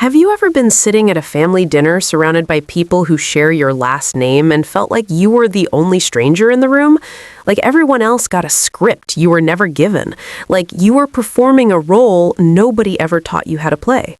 Have you ever been sitting at a family dinner surrounded by people who share your last name and felt like you were the only stranger in the room? Like everyone else got a script you were never given. Like you were performing a role nobody ever taught you how to play.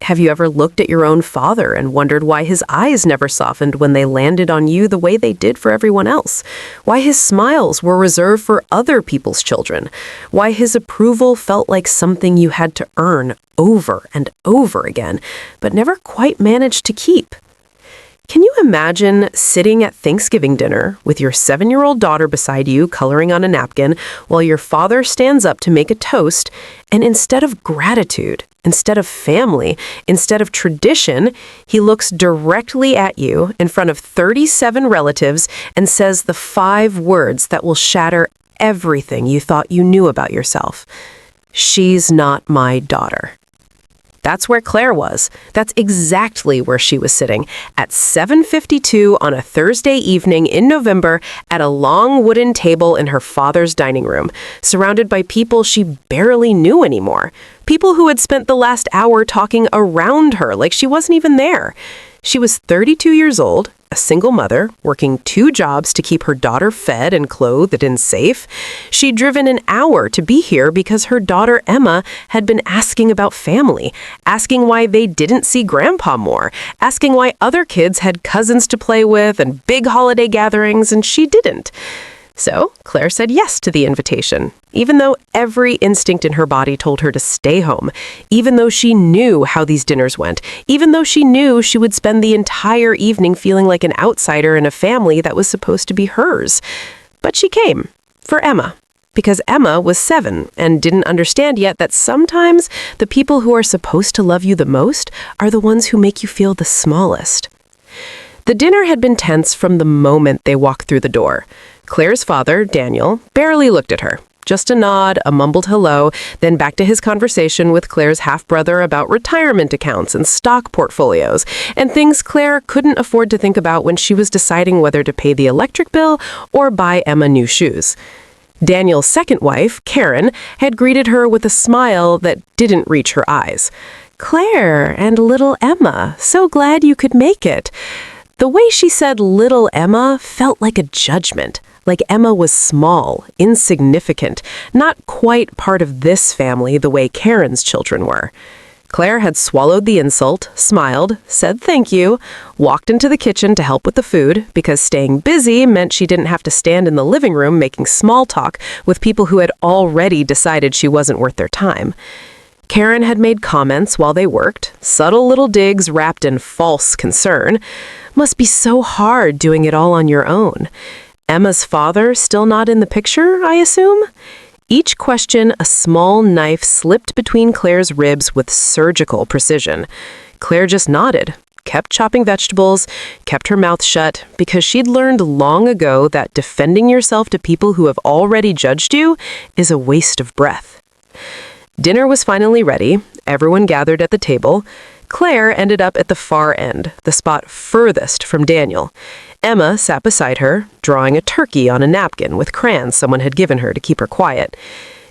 Have you ever looked at your own father and wondered why his eyes never softened when they landed on you the way they did for everyone else? Why his smiles were reserved for other people's children? Why his approval felt like something you had to earn over and over again, but never quite managed to keep? Can you imagine sitting at Thanksgiving dinner with your 7-year-old daughter beside you coloring on a napkin while your father stands up to make a toast, and instead of gratitude, instead of family, instead of tradition, he looks directly at you in front of 37 relatives and says the 5 words that will shatter everything you thought you knew about yourself. "She's not my daughter." That's where Claire was. That's exactly where she was sitting at 7:52 on a Thursday evening in November at a long wooden table in her father's dining room, surrounded by people she barely knew anymore. People who had spent the last hour talking around her like she wasn't even there. She was 32 years old, a single mother, working 2 jobs to keep her daughter fed and clothed and safe. She'd driven an hour to be here because her daughter Emma had been asking about family, asking why they didn't see grandpa more, asking why other kids had cousins to play with and big holiday gatherings and she didn't. So Claire said yes to the invitation, even though every instinct in her body told her to stay home, even though she knew how these dinners went, even though she knew she would spend the entire evening feeling like an outsider in a family that was supposed to be hers. But she came, for Emma, because Emma was 7 and didn't understand yet that sometimes the people who are supposed to love you the most are the ones who make you feel the smallest. The dinner had been tense from the moment they walked through the door. Claire's father, Daniel, barely looked at her. Just a nod, a mumbled hello, then back to his conversation with Claire's half-brother about retirement accounts and stock portfolios, and things Claire couldn't afford to think about when she was deciding whether to pay the electric bill or buy Emma new shoes. Daniel's second wife, Karen, had greeted her with a smile that didn't reach her eyes. "Claire and little Emma, so glad you could make it." The way she said little Emma felt like a judgment. Like Emma was small, insignificant, not quite part of this family the way Karen's children were. Claire had swallowed the insult, smiled, said thank you, walked into the kitchen to help with the food, because staying busy meant she didn't have to stand in the living room making small talk with people who had already decided she wasn't worth their time. Karen had made comments while they worked, subtle little digs wrapped in false concern. Must be so hard doing it all on your own. Emma's father still not in the picture, I assume? Each question, a small knife slipped between Claire's ribs with surgical precision. Claire just nodded, kept chopping vegetables, kept her mouth shut, because she'd learned long ago that defending yourself to people who have already judged you is a waste of breath. Dinner was finally ready. Everyone gathered at the table. Claire ended up at the far end, the spot furthest from Daniel. Emma sat beside her, drawing a turkey on a napkin with crayons someone had given her to keep her quiet.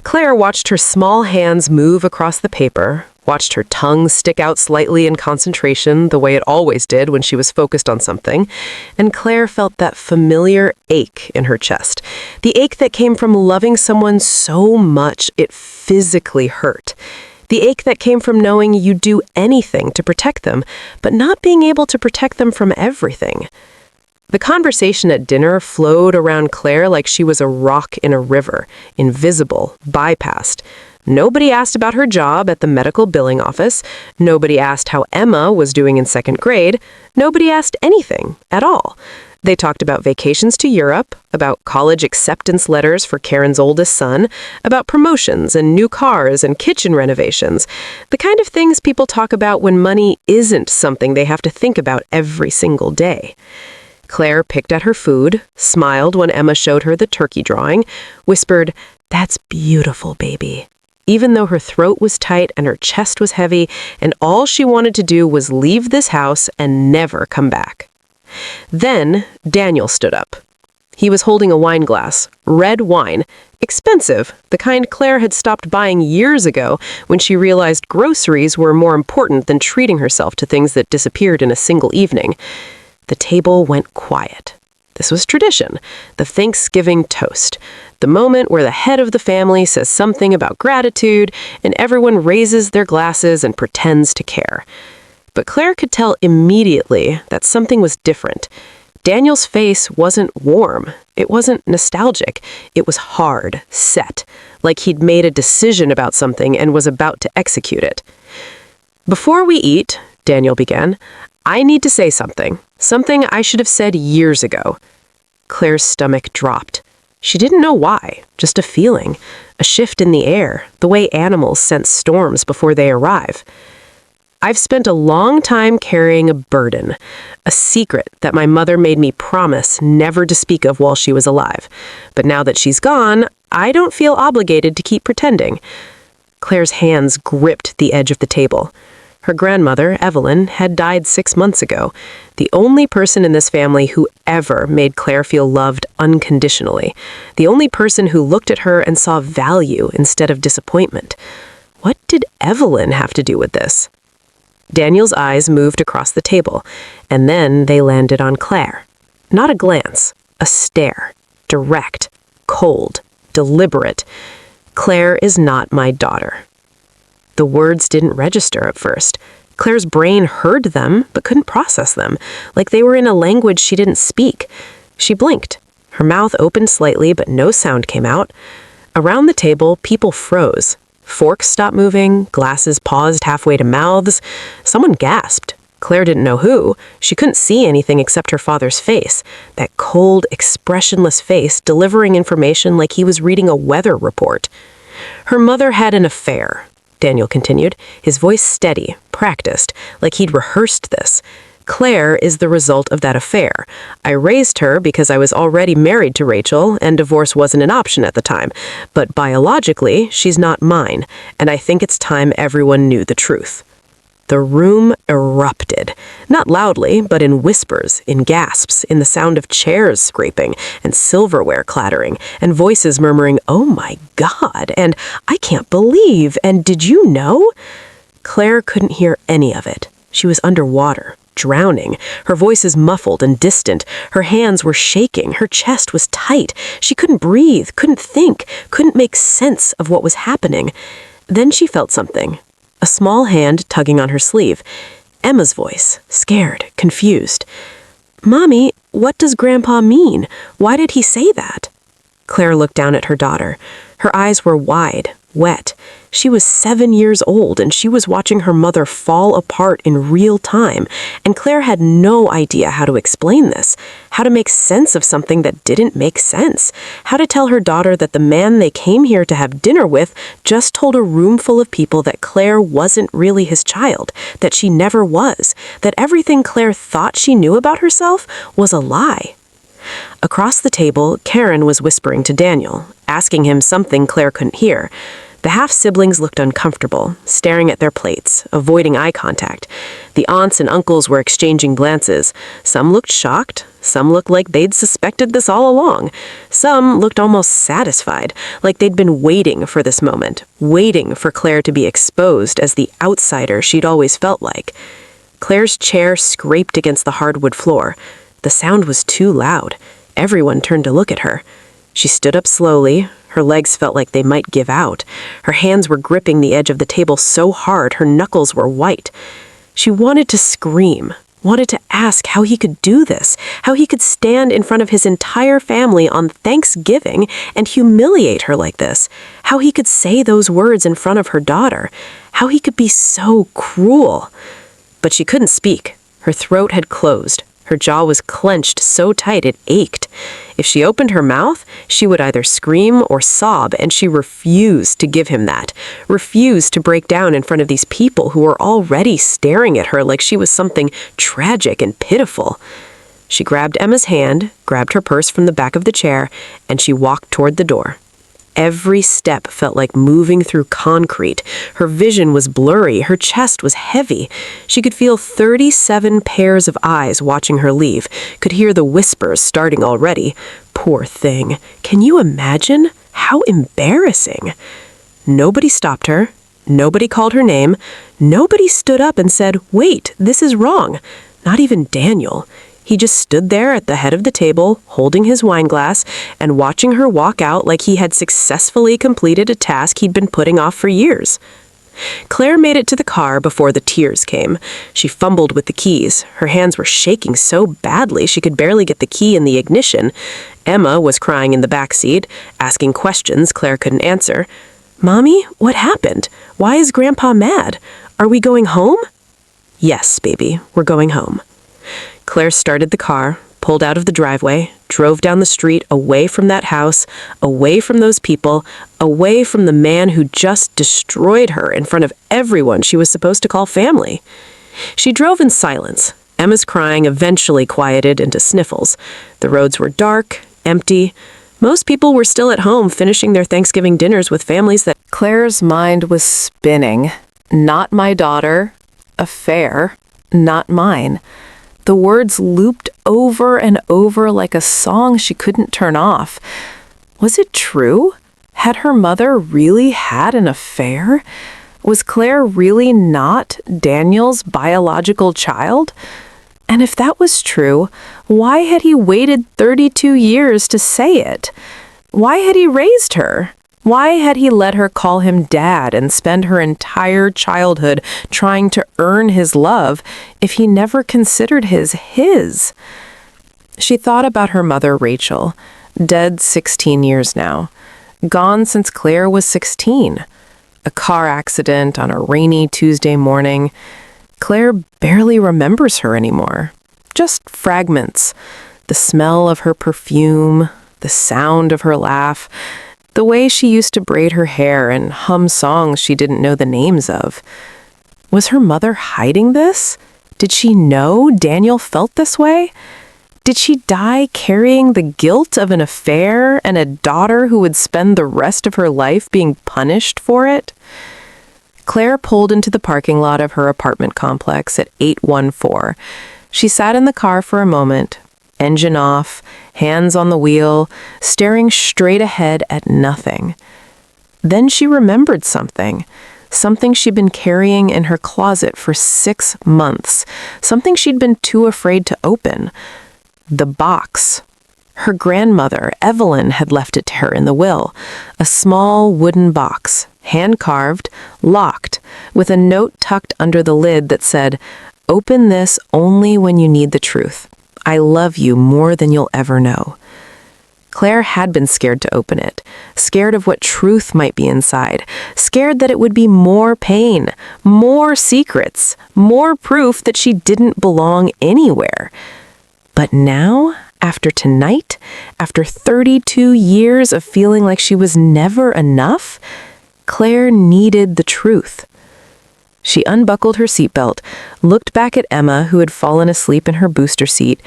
Claire watched her small hands move across the paper, watched her tongue stick out slightly in concentration the way it always did when she was focused on something, and Claire felt that familiar ache in her chest, the ache that came from loving someone so much it physically hurt. The ache that came from knowing you'd do anything to protect them, but not being able to protect them from everything. The conversation at dinner flowed around Claire like she was a rock in a river, invisible, bypassed. Nobody asked about her job at the medical billing office. Nobody asked how Emma was doing in 2nd grade. Nobody asked anything at all. They talked about vacations to Europe, about college acceptance letters for Karen's oldest son, about promotions and new cars and kitchen renovations, the kind of things people talk about when money isn't something they have to think about every single day. Claire picked at her food, smiled when Emma showed her the turkey drawing, whispered, "That's beautiful, baby," even though her throat was tight and her chest was heavy, and all she wanted to do was leave this house and never come back. Then Daniel stood up. He was holding a wine glass, red wine, Expensive, the kind Claire had stopped buying years ago when she realized groceries were more important than treating herself to things that disappeared in a single evening. The table went quiet. This was tradition, the Thanksgiving toast, the moment where the head of the family says something about gratitude and everyone raises their glasses and pretends to care. But Claire could tell immediately that something was different. Daniel's face wasn't warm. It wasn't nostalgic. It was hard, set, like he'd made a decision about something and was about to execute it. "Before we eat," Daniel began, "I need to say something. Something I should have said years ago." Claire's stomach dropped. She didn't know why, just a feeling, a shift in the air, the way animals sense storms before they arrive. "I've spent a long time carrying a burden, a secret that my mother made me promise never to speak of while she was alive. But now that she's gone, I don't feel obligated to keep pretending." Claire's hands gripped the edge of the table. Her grandmother, Evelyn, had died 6 months ago, the only person in this family who ever made Claire feel loved unconditionally, the only person who looked at her and saw value instead of disappointment. What did Evelyn have to do with this? Daniel's eyes moved across the table, and then they landed on Claire. Not a glance, a stare, direct, cold, deliberate. "Claire is not my daughter." The words didn't register at first. Claire's brain heard them, but couldn't process them, like they were in a language she didn't speak. She blinked. Her mouth opened slightly, but no sound came out. Around the table, people froze. Forks stopped moving, glasses paused halfway to mouths. Someone gasped. Claire didn't know who. She couldn't see anything except her father's face, that cold, expressionless face delivering information like he was reading a weather report. "Her mother had an affair," Daniel continued, his voice steady, practiced, like he'd rehearsed this. "Claire is the result of that affair. I raised her because I was already married to Rachel, and divorce wasn't an option at the time. But biologically, she's not mine, and I think it's time everyone knew the truth." The room erupted, not loudly, but in whispers, in gasps, in the sound of chairs scraping, and silverware clattering, and voices murmuring, "Oh my God," and "I can't believe," and "Did you know?" Claire couldn't hear any of it. She was underwater, drowning. Her voice is muffled and distant. Her hands were shaking. Her chest was tight. She couldn't breathe, couldn't think, couldn't make sense of what was happening. Then she felt something. A small hand tugging on her sleeve. Emma's voice, scared, confused. "Mommy, what does Grandpa mean? Why did he say that?" Claire looked down at her daughter. Her eyes were wide, wet. She was 7 years old, and she was watching her mother fall apart in real time, and Claire had no idea how to explain this, how to make sense of something that didn't make sense, how to tell her daughter that the man they came here to have dinner with just told a room full of people that Claire wasn't really his child, that she never was, that everything Claire thought she knew about herself was a lie. Across the table, Karen was whispering to Daniel, asking him something Claire couldn't hear. The half-siblings looked uncomfortable, staring at their plates, avoiding eye contact. The aunts and uncles were exchanging glances. Some looked shocked. Some looked like they'd suspected this all along. Some looked almost satisfied, like they'd been waiting for this moment, waiting for Claire to be exposed as the outsider she'd always felt like. Claire's chair scraped against the hardwood floor. The sound was too loud. Everyone turned to look at her. She stood up slowly. Her legs felt like they might give out. Her hands were gripping the edge of the table so hard her knuckles were white. She wanted to scream, wanted to ask how he could do this, how he could stand in front of his entire family on Thanksgiving and humiliate her like this, how he could say those words in front of her daughter, how he could be so cruel. But she couldn't speak. Her throat had closed. Her jaw was clenched so tight it ached. If she opened her mouth, she would either scream or sob, and she refused to give him that, refused to break down in front of these people who were already staring at her like she was something tragic and pitiful. She grabbed Emma's hand, grabbed her purse from the back of the chair, and she walked toward the door. Every step felt like moving through concrete. Her vision was blurry. Her chest was heavy. She could feel 37 pairs of eyes watching her leave, could hear the whispers starting already. Poor thing. Can you imagine? How embarrassing. Nobody stopped her. Nobody called her name. Nobody stood up and said, "Wait, this is wrong." Not even Daniel. He just stood there at the head of the table, holding his wine glass, and watching her walk out like he had successfully completed a task he'd been putting off for years. Claire made it to the car before the tears came. She fumbled with the keys. Her hands were shaking so badly she could barely get the key in the ignition. Emma was crying in the back seat, asking questions Claire couldn't answer. "Mommy, what happened? Why is Grandpa mad? Are we going home?" "Yes, baby, we're going home." Claire started the car, pulled out of the driveway, drove down the street away from that house, away from those people, away from the man who just destroyed her in front of everyone she was supposed to call family. She drove in silence. Emma's crying eventually quieted into sniffles. The roads were dark, empty. Most people were still at home finishing their Thanksgiving dinners with families that... Claire's mind was spinning. Not my daughter. Affair. Not mine. The words looped over and over like a song she couldn't turn off. Was it true? Had her mother really had an affair? Was Claire really not Daniel's biological child? And if that was true, why had he waited 32 years to say it? Why had he raised her? Why had he let her call him dad and spend her entire childhood trying to earn his love if he never considered his? She thought about her mother, Rachel, dead 16 years now, gone since Claire was 16. A car accident on a rainy Tuesday morning. Claire barely remembers her anymore. Just fragments. The smell of her perfume, the sound of her laugh, the way she used to braid her hair and hum songs she didn't know the names of. Was her mother hiding this? Did she know Daniel felt this way? Did she die carrying the guilt of an affair and a daughter who would spend the rest of her life being punished for it? Claire pulled into the parking lot of her apartment complex at 814. She sat in the car for a moment, engine off, hands on the wheel, staring straight ahead at nothing. Then she remembered something she'd been carrying in her closet for 6 months, something she'd been too afraid to open. The box. Her grandmother, Evelyn, had left it to her in the will. A small wooden box, hand-carved, locked, with a note tucked under the lid that said, "Open this only when you need the truth. I love you more than you'll ever know." Claire had been scared to open it, scared of what truth might be inside, scared that it would be more pain, more secrets, more proof that she didn't belong anywhere. But now, after tonight, after 32 years of feeling like she was never enough, Claire needed the truth. She unbuckled her seatbelt, looked back at Emma, who had fallen asleep in her booster seat,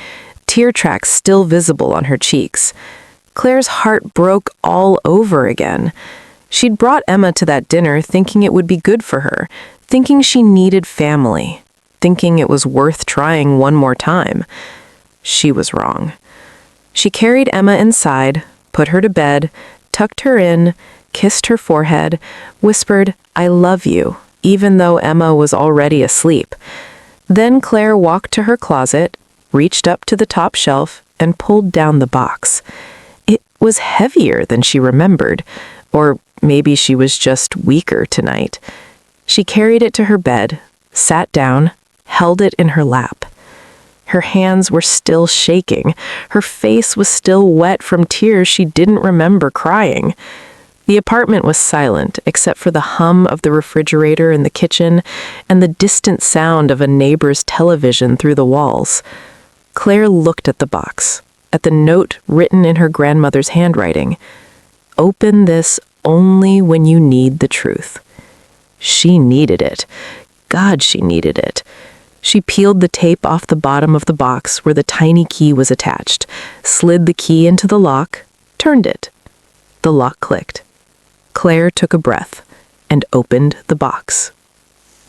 tear tracks still visible on her cheeks. Claire's heart broke all over again. She'd brought Emma to that dinner thinking it would be good for her, thinking she needed family, thinking it was worth trying one more time. She was wrong. She carried Emma inside, put her to bed, tucked her in, kissed her forehead, whispered, "I love you," even though Emma was already asleep. Then Claire walked to her closet, reached up to the top shelf, and pulled down the box. It was heavier than she remembered, or maybe she was just weaker tonight. She carried it to her bed, sat down, held it in her lap. Her hands were still shaking. Her face was still wet from tears she didn't remember crying. The apartment was silent, except for the hum of the refrigerator in the kitchen and the distant sound of a neighbor's television through the walls. Claire looked at the box, at the note written in her grandmother's handwriting. "Open this only when you need the truth." She needed it. God, she needed it. She peeled the tape off the bottom of the box where the tiny key was attached, slid the key into the lock, turned it. The lock clicked. Claire took a breath and opened the box.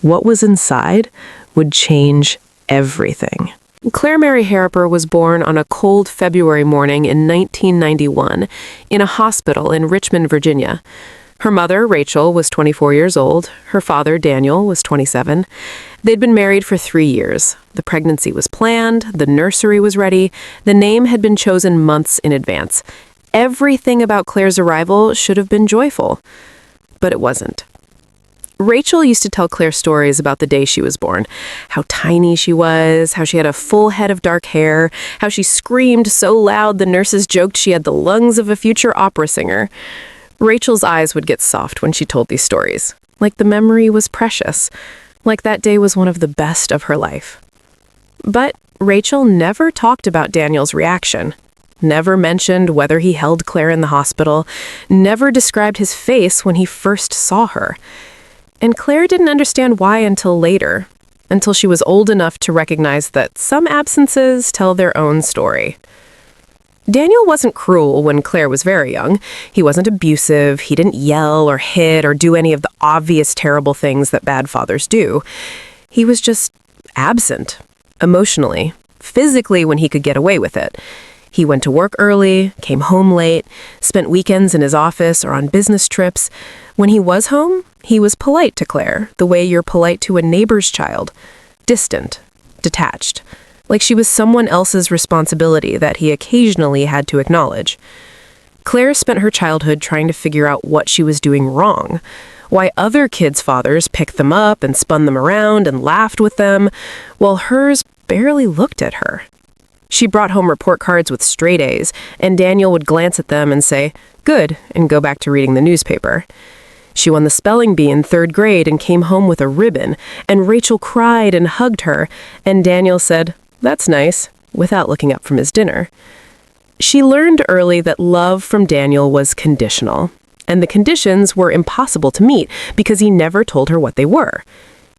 What was inside would change everything. Claire Mary Harper was born on a cold February morning in 1991 in a hospital in Richmond, Virginia. Her mother, Rachel, was 24 years old. Her father, Daniel, was 27. They'd been married for 3 years. The pregnancy was planned, the nursery was ready, the name had been chosen months in advance. Everything about Claire's arrival should have been joyful, but it wasn't. Rachel used to tell Claire stories about the day she was born, how tiny she was, how she had a full head of dark hair, how she screamed so loud the nurses joked she had the lungs of a future opera singer. Rachel's eyes would get soft when she told these stories, like the memory was precious, like that day was one of the best of her life. But Rachel never talked about Daniel's reaction, never mentioned whether he held Claire in the hospital, never described his face when he first saw her. And Claire didn't understand why until later, until she was old enough to recognize that some absences tell their own story. Daniel wasn't cruel when Claire was very young. He wasn't abusive, he didn't yell or hit or do any of the obvious terrible things that bad fathers do. He was just absent, emotionally, physically when he could get away with it. He went to work early, came home late, spent weekends in his office or on business trips. When he was home, he was polite to Claire, the way you're polite to a neighbor's child. Distant, detached, like she was someone else's responsibility that he occasionally had to acknowledge. Claire spent her childhood trying to figure out what she was doing wrong, why other kids' fathers picked them up and spun them around and laughed with them, while hers barely looked at her. She brought home report cards with straight A's, and Daniel would glance at them and say, "Good," and go back to reading the newspaper. She won the spelling bee in 3rd grade and came home with a ribbon, and Rachel cried and hugged her, and Daniel said, "That's nice," without looking up from his dinner. She learned early that love from Daniel was conditional, and the conditions were impossible to meet because he never told her what they were.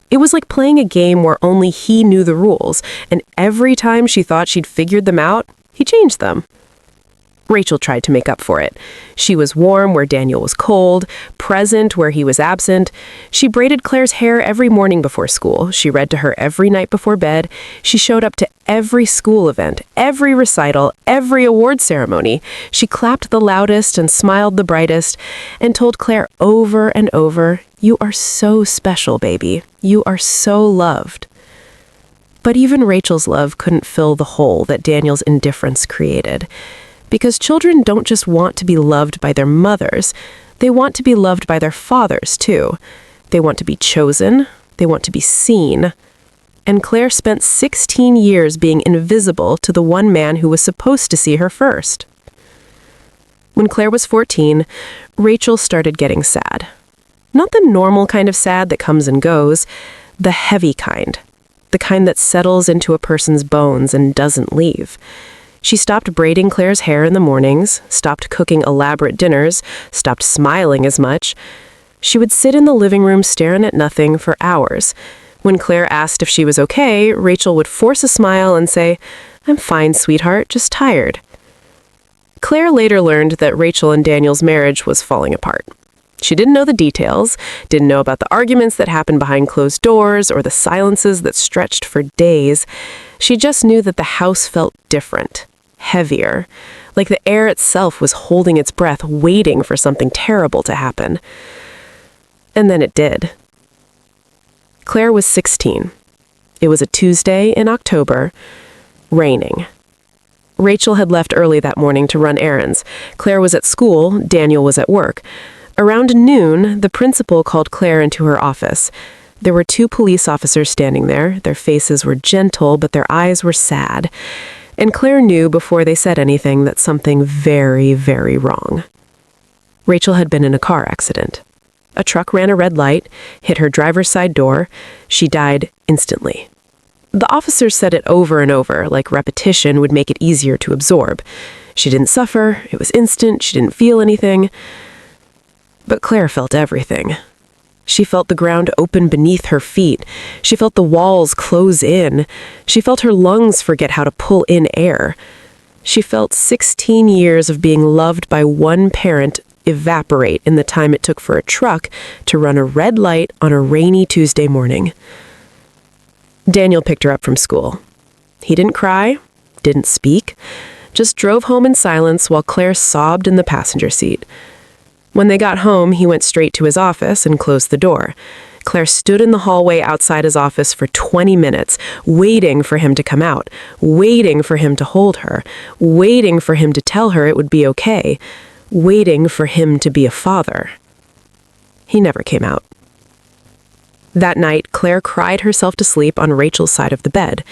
It was like playing a game where only he knew the rules, and every time she thought she'd figured them out, he changed them. Rachel tried to make up for it. She was warm where Daniel was cold, present where he was absent. She braided Claire's hair every morning before school. She read to her every night before bed. She showed up to every school event, every recital, every award ceremony. She clapped the loudest and smiled the brightest and told Claire over and over, "You are so special, baby. You are so loved." But even Rachel's love couldn't fill the hole that Daniel's indifference created. Because children don't just want to be loved by their mothers, they want to be loved by their fathers, too. They want to be chosen, they want to be seen. And Claire spent 16 years being invisible to the one man who was supposed to see her first. When Claire was 14, Rachel started getting sad. Not the normal kind of sad that comes and goes, the heavy kind. The kind that settles into a person's bones and doesn't leave. She stopped braiding Claire's hair in the mornings, stopped cooking elaborate dinners, stopped smiling as much. She would sit in the living room staring at nothing for hours. When Claire asked if she was okay, Rachel would force a smile and say, "I'm fine, sweetheart, just tired." Claire later learned that Rachel and Daniel's marriage was falling apart. She didn't know the details, didn't know about the arguments that happened behind closed doors or the silences that stretched for days. She just knew that the house felt different, heavier, like the air itself was holding its breath, waiting for something terrible to happen. And then it did. Claire was 16. It was a Tuesday in October, raining. Rachel had left early that morning to run errands. Claire was at school, Daniel was at work. Around noon, the principal called Claire into her office. There were 2 police officers standing there. Their faces were gentle, but their eyes were sad. And Claire knew before they said anything that something very, very wrong. Rachel had been in a car accident. A truck ran a red light, hit her driver's side door. She died instantly. The officers said it over and over, like repetition would make it easier to absorb. She didn't suffer, it was instant, she didn't feel anything. But Claire felt everything. She felt the ground open beneath her feet. She felt the walls close in. She felt her lungs forget how to pull in air. She felt 16 years of being loved by one parent evaporate in the time it took for a truck to run a red light on a rainy Tuesday morning. Daniel picked her up from school. He didn't cry, didn't speak, just drove home in silence while Claire sobbed in the passenger seat. When they got home, he went straight to his office and closed the door. Claire stood in the hallway outside his office for 20 minutes, waiting for him to come out, waiting for him to hold her, waiting for him to tell her it would be okay, waiting for him to be a father. He never came out. That night, Claire cried herself to sleep on Rachel's side of the bed.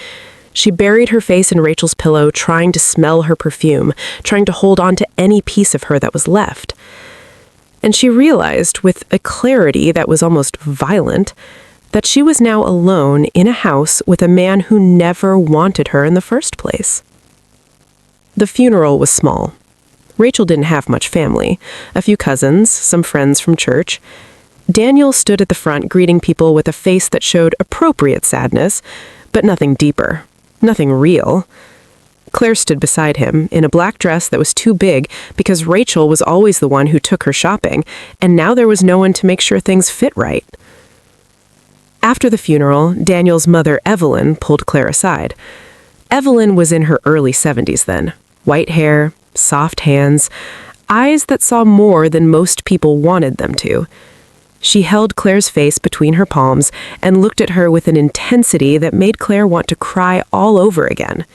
She buried her face in Rachel's pillow, trying to smell her perfume, trying to hold on to any piece of her that was left. And she realized, with a clarity that was almost violent, that she was now alone in a house with a man who never wanted her in the first place. The funeral was small. Rachel didn't have much family, a few cousins, some friends from church. Daniel stood at the front greeting people with a face that showed appropriate sadness, but nothing deeper, nothing real. Claire stood beside him, in a black dress that was too big because Rachel was always the one who took her shopping, and now there was no one to make sure things fit right. After the funeral, Daniel's mother, Evelyn, pulled Claire aside. Evelyn was in her early 70s then. White hair, soft hands, eyes that saw more than most people wanted them to. She held Claire's face between her palms and looked at her with an intensity that made Claire want to cry all over again.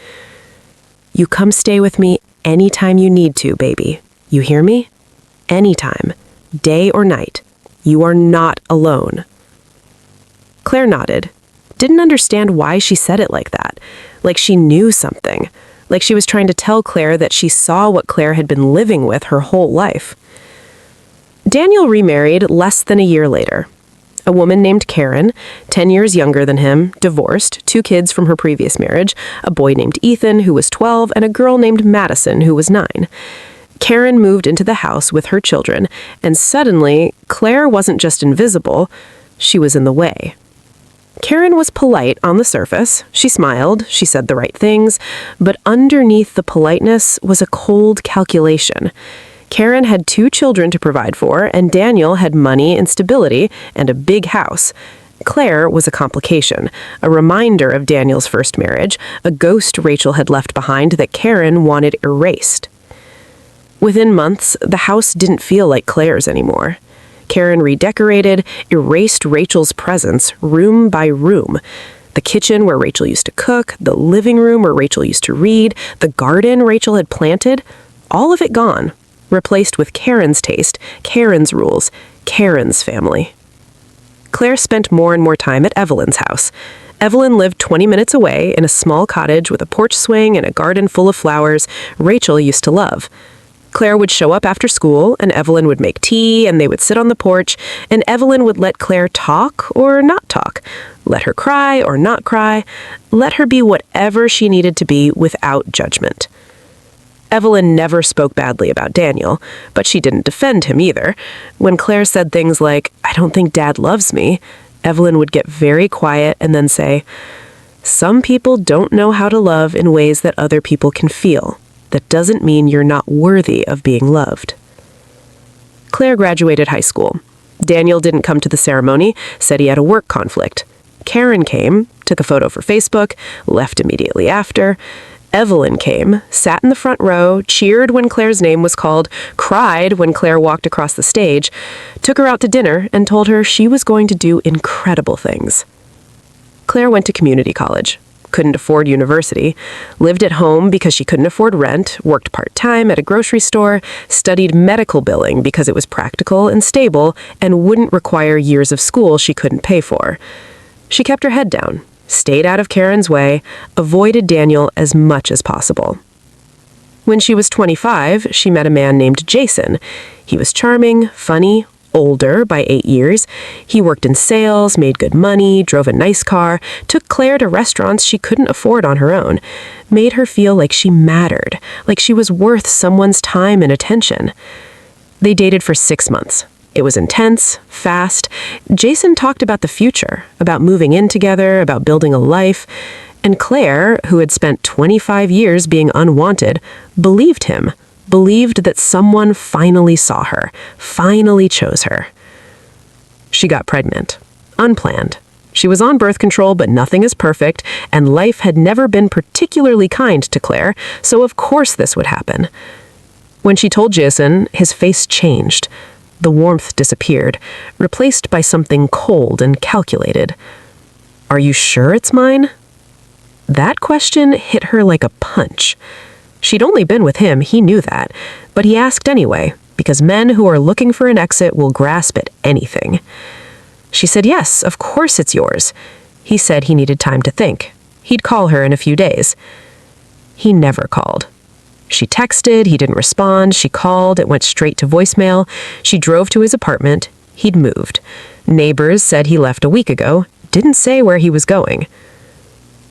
"You come stay with me anytime you need to, baby. You hear me? Anytime, day or night. You are not alone." Claire nodded. Didn't understand why she said it like that. Like she knew something. Like she was trying to tell Claire that she saw what Claire had been living with her whole life. Daniel remarried less than a year later. A woman named Karen, 10 years younger than him, divorced, 2 kids from her previous marriage, a boy named Ethan, who was 12, and a girl named Madison, who was 9. Karen moved into the house with her children, and suddenly, Claire wasn't just invisible, she was in the way. Karen was polite on the surface. She smiled, she said the right things, but underneath the politeness was a cold calculation. Karen had 2 children to provide for, and Daniel had money and stability and a big house. Claire was a complication, a reminder of Daniel's first marriage, a ghost Rachel had left behind that Karen wanted erased. Within months, the house didn't feel like Claire's anymore. Karen redecorated, erased Rachel's presence room by room. The kitchen where Rachel used to cook, the living room where Rachel used to read, the garden Rachel had planted, all of it gone. Replaced with Karen's taste, Karen's rules, Karen's family. Claire spent more and more time at Evelyn's house. Evelyn lived 20 minutes away in a small cottage with a porch swing and a garden full of flowers Rachel used to love. Claire would show up after school, and Evelyn would make tea, and they would sit on the porch, and Evelyn would let Claire talk or not talk, let her cry or not cry, let her be whatever she needed to be without judgment. Evelyn never spoke badly about Daniel, but she didn't defend him either. When Claire said things like, "I don't think Dad loves me," Evelyn would get very quiet and then say, "Some people don't know how to love in ways that other people can feel. That doesn't mean you're not worthy of being loved." Claire graduated high school. Daniel didn't come to the ceremony, said he had a work conflict. Karen came, took a photo for Facebook, left immediately after. Evelyn came, sat in the front row, cheered when Claire's name was called, cried when Claire walked across the stage, took her out to dinner, and told her she was going to do incredible things. Claire went to community college, couldn't afford university, lived at home because she couldn't afford rent, worked part-time at a grocery store, studied medical billing because it was practical and stable and wouldn't require years of school she couldn't pay for. She kept her head down, stayed out of Karen's way, avoided Daniel as much as possible. When she was 25, she met a man named Jason. He was charming, funny, older by 8 years. He worked in sales, made good money, drove a nice car, took Claire to restaurants she couldn't afford on her own, made her feel like she mattered, like she was worth someone's time and attention. They dated for 6 months. It was intense, fast. Jason talked about the future, about moving in together, about building a life. And Claire, who had spent 25 years being unwanted, believed him, believed that someone finally saw her, finally chose her. She got pregnant. Unplanned. She was on birth control, but nothing is perfect, and life had never been particularly kind to Claire, so of course this would happen. When she told Jason, his face changed. The warmth disappeared, replaced by something cold and calculated. "Are you sure it's mine?" That question hit her like a punch. She'd only been with him, he knew that, but he asked anyway, because men who are looking for an exit will grasp at anything. She said, "Yes, of course it's yours." He said he needed time to think. He'd call her in a few days. He never called. She texted, he didn't respond. She called, it went straight to voicemail. She drove to his apartment. He'd moved. Neighbors said he left a week ago, didn't say where he was going.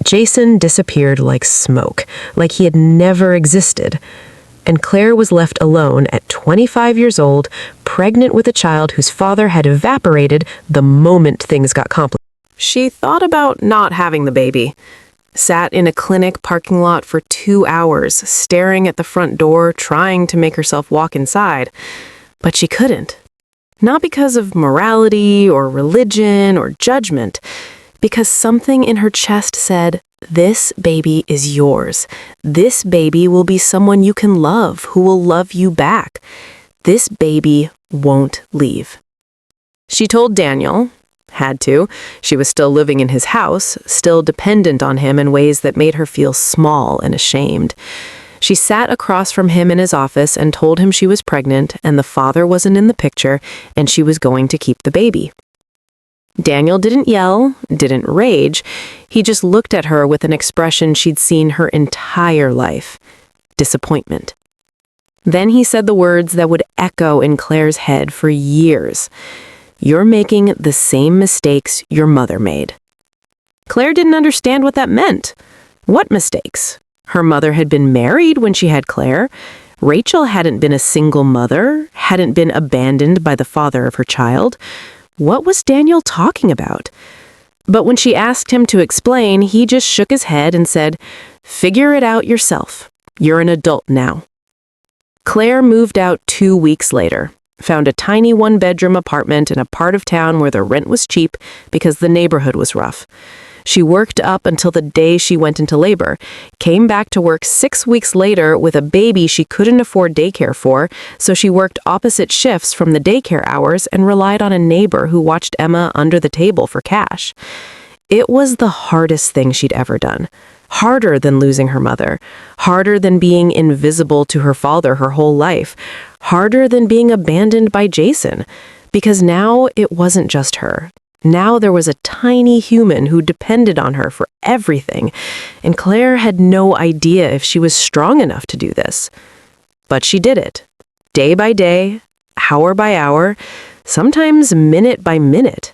Jason disappeared like smoke, like he had never existed. And Claire was left alone at 25 years old, pregnant with a child whose father had evaporated the moment things got complicated. She thought about not having the baby. Sat in a clinic parking lot for 2 hours, staring at the front door, trying to make herself walk inside. But she couldn't. Not because of morality or religion or judgment, because something in her chest said, "This baby is yours. This baby will be someone you can love, who will love you back. This baby won't leave." She told Daniel, had to. She was still living in his house, still dependent on him in ways that made her feel small and ashamed. She sat across from him in his office and told him she was pregnant and the father wasn't in the picture and she was going to keep the baby. Daniel didn't yell, didn't rage. He just looked at her with an expression she'd seen her entire life: disappointment. Then he said the words that would echo in Claire's head for years. "You're making the same mistakes your mother made." Claire didn't understand what that meant. What mistakes? Her mother had been married when she had Claire. Rachel hadn't been a single mother, hadn't been abandoned by the father of her child. What was Daniel talking about? But when she asked him to explain, he just shook his head and said, "Figure it out yourself. You're an adult now." Claire moved out 2 weeks later, found a tiny one-bedroom apartment in a part of town where the rent was cheap because the neighborhood was rough. She worked up until the day she went into labor, came back to work 6 weeks later with a baby she couldn't afford daycare for, so she worked opposite shifts from the daycare hours and relied on a neighbor who watched Emma under the table for cash. It was the hardest thing she'd ever done. Harder than losing her mother. Harder than being invisible to her father her whole life. Harder than being abandoned by Jason. Because now it wasn't just her. Now there was a tiny human who depended on her for everything, and Claire had no idea if she was strong enough to do this. But she did it. Day by day, hour by hour, sometimes minute by minute.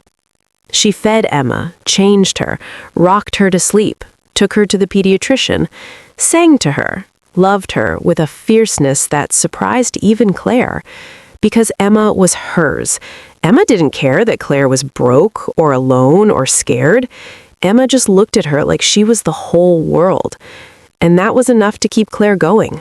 She fed Emma, changed her, rocked her to sleep, took her to the pediatrician, sang to her, loved her with a fierceness that surprised even Claire. Because Emma was hers. Emma didn't care that Claire was broke or alone or scared. Emma just looked at her like she was the whole world. And that was enough to keep Claire going.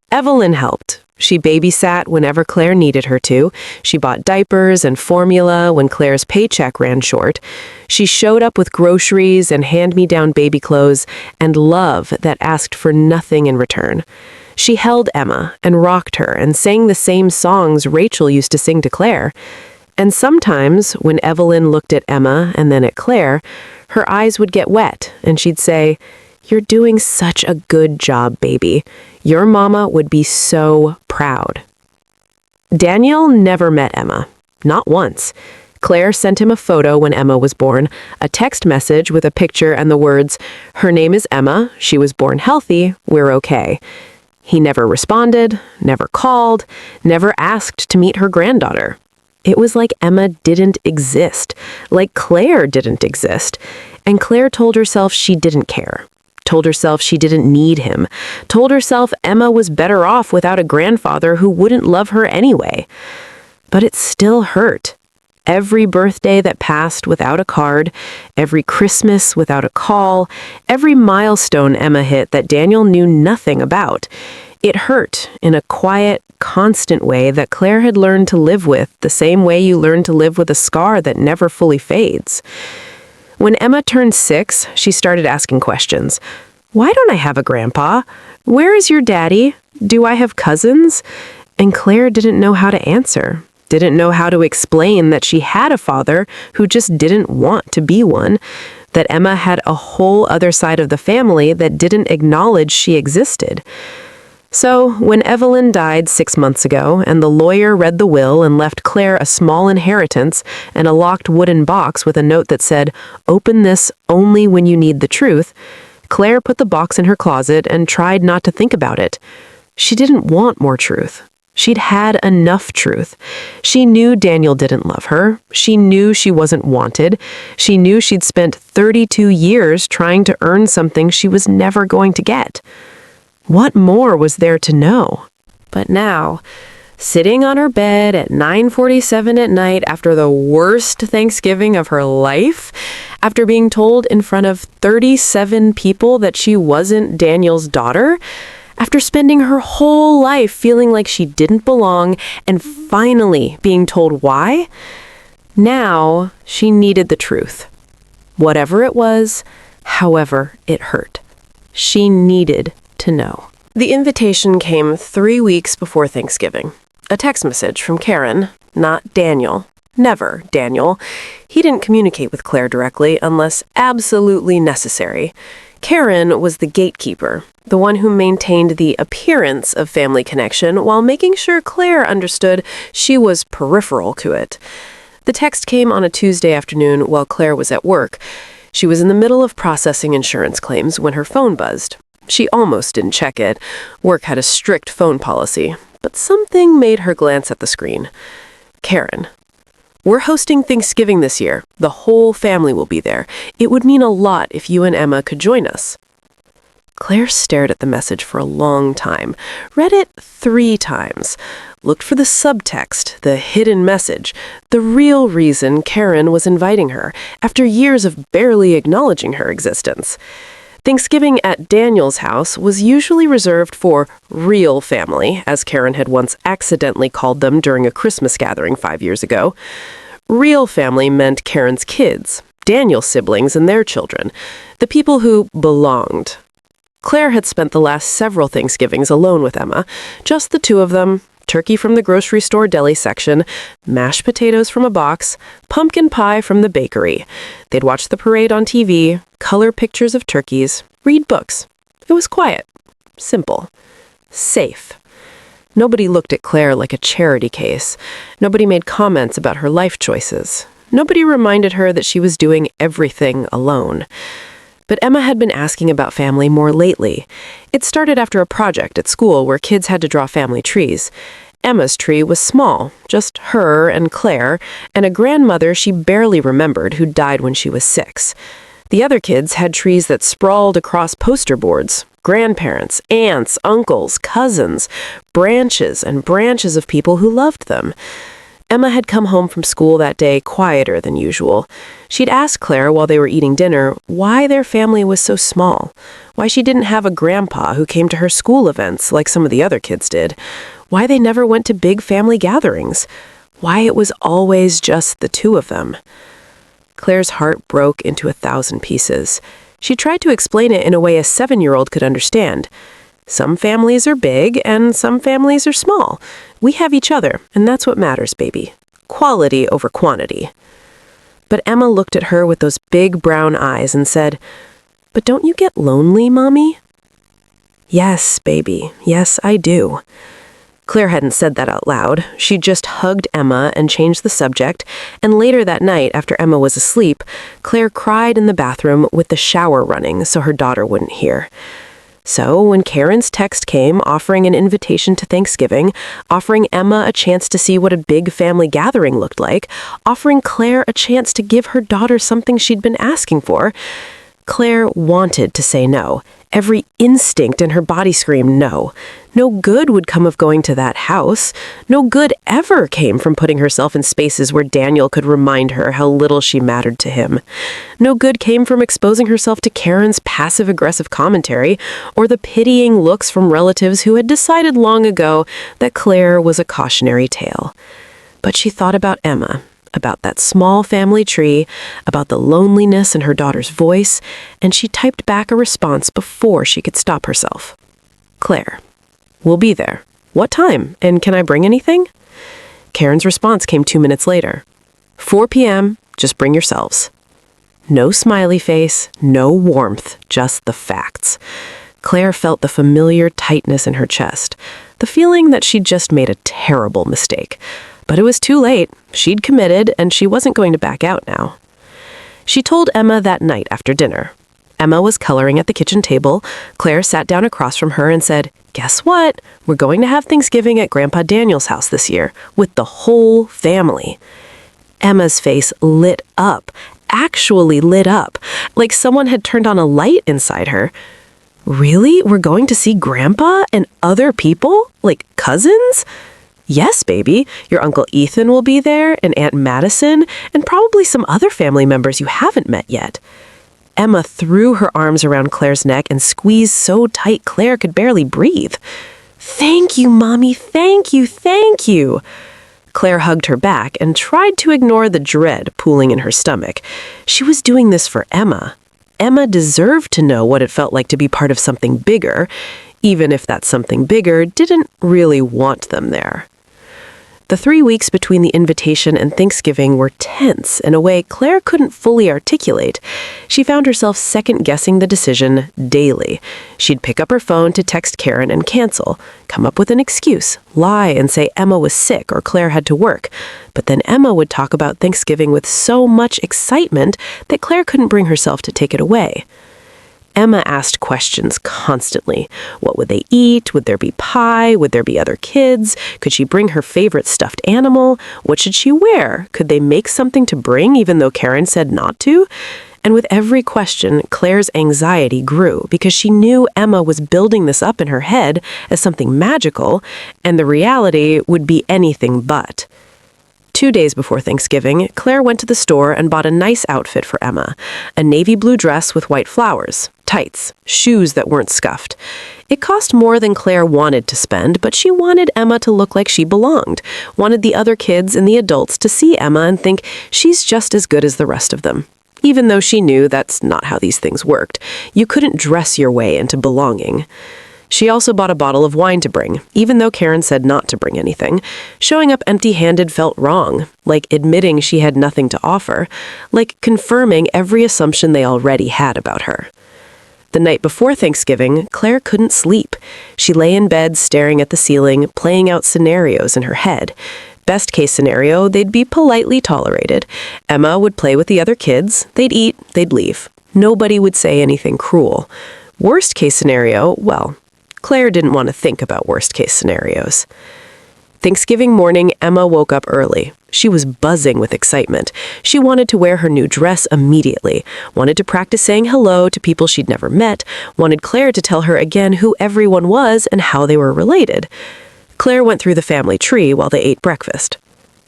Evelyn helped. She babysat whenever Claire needed her to. She bought diapers and formula when Claire's paycheck ran short. She showed up with groceries and hand-me-down baby clothes and love that asked for nothing in return. She held Emma and rocked her and sang the same songs Rachel used to sing to Claire. And sometimes, when Evelyn looked at Emma and then at Claire, her eyes would get wet and she'd say, "You're doing such a good job, baby. Your mama would be so proud." Daniel never met Emma. Not once. Claire sent him a photo when Emma was born, a text message with a picture and the words, "Her name is Emma. She was born healthy. We're okay." He never responded, never called, never asked to meet her granddaughter. It was like Emma didn't exist, like Claire didn't exist. And Claire told herself she didn't care, told herself she didn't need him, told herself Emma was better off without a grandfather who wouldn't love her anyway. But it still hurt. Every birthday that passed without a card, every Christmas without a call, every milestone Emma hit that Daniel knew nothing about. It hurt in a quiet, constant way that Claire had learned to live with, the same way you learn to live with a scar that never fully fades. When Emma turned 6, she started asking questions. Why don't I have a grandpa? Where is your daddy? Do I have cousins? And Claire didn't know how to answer, didn't know how to explain that she had a father who just didn't want to be one, that Emma had a whole other side of the family that didn't acknowledge she existed. So, when Evelyn died 6 months ago and the lawyer read the will and left Claire a small inheritance and a locked wooden box with a note that said, "Open this only when you need the truth," Claire put the box in her closet and tried not to think about it. She didn't want more truth. She'd had enough truth. She knew Daniel didn't love her. She knew she wasn't wanted. She knew she'd spent 32 years trying to earn something she was never going to get. What more was there to know? But now, sitting on her bed at 9:47 at night after the worst Thanksgiving of her life, after being told in front of 37 people that she wasn't Daniel's daughter, after spending her whole life feeling like she didn't belong and finally being told why, now she needed the truth. Whatever it was, however it hurt. She needed to know. The invitation came 3 weeks before Thanksgiving. A text message from Karen, not Daniel. Never Daniel. He didn't communicate with Claire directly unless absolutely necessary. Karen was the gatekeeper, the one who maintained the appearance of family connection while making sure Claire understood she was peripheral to it. The text came on a Tuesday afternoon while Claire was at work. She was in the middle of processing insurance claims when her phone buzzed. She almost didn't check it. Work had a strict phone policy, but something made her glance at the screen. Karen. We're hosting Thanksgiving this year. The whole family will be there. It would mean a lot if you and Emma could join us. Claire stared at the message for a long time, read it 3 times, looked for the subtext, the hidden message, the real reason Karen was inviting her, after years of barely acknowledging her existence. Thanksgiving at Daniel's house was usually reserved for real family, as Karen had once accidentally called them during a Christmas gathering 5 years ago. Real family meant Karen's kids, Daniel's siblings and their children, the people who belonged. Claire had spent the last several Thanksgivings alone with Emma, just the 2 of them, turkey from the grocery store deli section, mashed potatoes from a box, pumpkin pie from the bakery. They'd watch the parade on TV, color pictures of turkeys, read books. It was quiet, simple, safe. Nobody looked at Claire like a charity case. Nobody made comments about her life choices. Nobody reminded her that she was doing everything alone. But Emma had been asking about family more lately. It started after a project at school where kids had to draw family trees. Emma's tree was small, just her and Claire, and a grandmother she barely remembered who died when she was 6. The other kids had trees that sprawled across poster boards. Grandparents, aunts, uncles, cousins, branches and branches of people who loved them. Emma had come home from school that day quieter than usual. She'd asked Claire while they were eating dinner why their family was so small, why she didn't have a grandpa who came to her school events like some of the other kids did, why they never went to big family gatherings, why it was always just the 2 of them. Claire's heart broke into 1,000 pieces. She tried to explain it in a way a 7-year-old could understand. Some families are big and some families are small. We have each other, and that's what matters, baby. Quality over quantity. But Emma looked at her with those big brown eyes and said, "But don't you get lonely, Mommy?" "Yes, baby. Yes, I do." Claire hadn't said that out loud. She'd just hugged Emma and changed the subject, and later that night, after Emma was asleep, Claire cried in the bathroom with the shower running so her daughter wouldn't hear. So when Karen's text came offering an invitation to Thanksgiving, offering Emma a chance to see what a big family gathering looked like, offering Claire a chance to give her daughter something she'd been asking for, Claire wanted to say no. Every instinct in her body screamed no. No good would come of going to that house. No good ever came from putting herself in spaces where Daniel could remind her how little she mattered to him. No good came from exposing herself to Karen's passive-aggressive commentary or the pitying looks from relatives who had decided long ago that Claire was a cautionary tale. But she thought about Emma, about that small family tree, about the loneliness in her daughter's voice, and she typed back a response before she could stop herself. Claire, we'll be there. What time? And can I bring anything? Karen's response came 2 minutes later. 4 p.m., just bring yourselves. No smiley face, no warmth, just the facts. Claire felt the familiar tightness in her chest, the feeling that she'd just made a terrible mistake. But it was too late. She'd committed, and she wasn't going to back out now. She told Emma that night after dinner. Emma was coloring at the kitchen table. Claire sat down across from her and said, "Guess what? We're going to have Thanksgiving at Grandpa Daniel's house this year, with the whole family." Emma's face lit up, actually lit up, like someone had turned on a light inside her. Really? We're going to see Grandpa and other people? Like cousins? Yes, baby. Your Uncle Ethan will be there, and Aunt Madison, and probably some other family members you haven't met yet. Emma threw her arms around Claire's neck and squeezed so tight Claire could barely breathe. "Thank you, Mommy. Thank you, thank you." Claire hugged her back and tried to ignore the dread pooling in her stomach. She was doing this for Emma. Emma deserved to know what it felt like to be part of something bigger, even if that something bigger didn't really want them there. The 3 weeks between the invitation and Thanksgiving were tense in a way Claire couldn't fully articulate. She found herself second-guessing the decision daily. She'd pick up her phone to text Karen and cancel, come up with an excuse, lie and say Emma was sick or Claire had to work. But then Emma would talk about Thanksgiving with so much excitement that Claire couldn't bring herself to take it away. Emma asked questions constantly. What would they eat? Would there be pie? Would there be other kids? Could she bring her favorite stuffed animal? What should she wear? Could they make something to bring even though Karen said not to? And with every question, Claire's anxiety grew because she knew Emma was building this up in her head as something magical, and the reality would be anything but. 2 days before Thanksgiving, Claire went to the store and bought a nice outfit for Emma, a navy blue dress with white flowers, tights, shoes that weren't scuffed. It cost more than Claire wanted to spend, but she wanted Emma to look like she belonged, wanted the other kids and the adults to see Emma and think she's just as good as the rest of them. Even though she knew that's not how these things worked. You couldn't dress your way into belonging. She also bought a bottle of wine to bring, even though Karen said not to bring anything. Showing up empty-handed felt wrong, like admitting she had nothing to offer, like confirming every assumption they already had about her. The night before Thanksgiving, Claire couldn't sleep. She lay in bed staring at the ceiling, playing out scenarios in her head. Best case scenario, they'd be politely tolerated. Emma would play with the other kids, they'd eat, they'd leave. Nobody would say anything cruel. Worst case scenario, well, Claire didn't want to think about worst-case scenarios. Thanksgiving morning, Emma woke up early. She was buzzing with excitement. She wanted to wear her new dress immediately, wanted to practice saying hello to people she'd never met, wanted Claire to tell her again who everyone was and how they were related. Claire went through the family tree while they ate breakfast.